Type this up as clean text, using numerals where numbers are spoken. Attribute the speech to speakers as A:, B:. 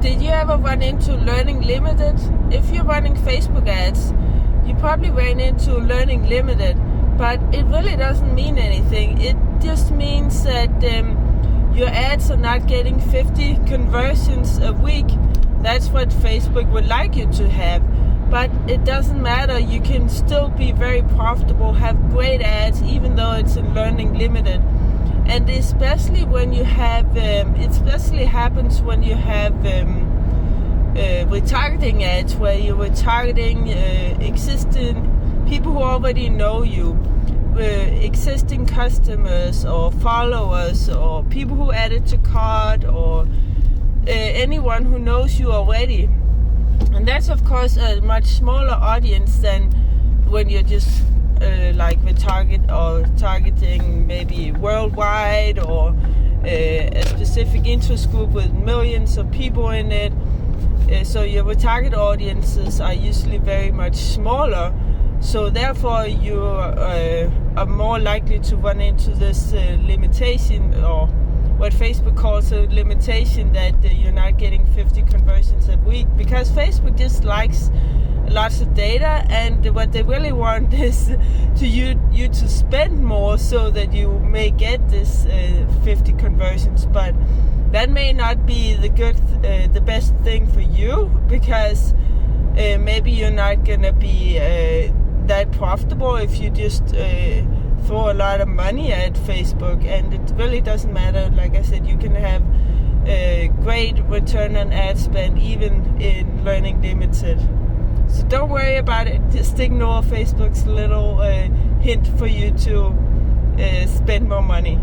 A: Did you ever run into learning limited? If you're running Facebook ads, you probably ran into learning limited, but it really doesn't mean anything. It just means that your ads are not getting 50 conversions a week. That's what Facebook would like you to have. But it doesn't matter. You can still be very profitable, have great ads, even though it's in learning limited. And especially when you have, it especially happens when you have retargeting ads, where you're retargeting existing people who already know you, existing customers or followers or people who added to cart or anyone who knows you already. And that's of course a much smaller audience than when you're just like targeting maybe worldwide or a specific interest group with millions of people in it. So your retarget audiences are usually very much smaller. So therefore you are more likely to run into this limitation, or what Facebook calls a limitation, that you're not getting 50 conversions a week, because Facebook just likes lots of data, and what they really want is you to spend more so that you may get this 50 conversions. But that may not be the best thing for you, because maybe you're not gonna be that profitable if you just throw a lot of money at Facebook. And it really doesn't matter. Like I said, you can have a great return on ad spend even in learning limited. So don't worry about it. Just ignore Facebook's little hint for you to spend more money.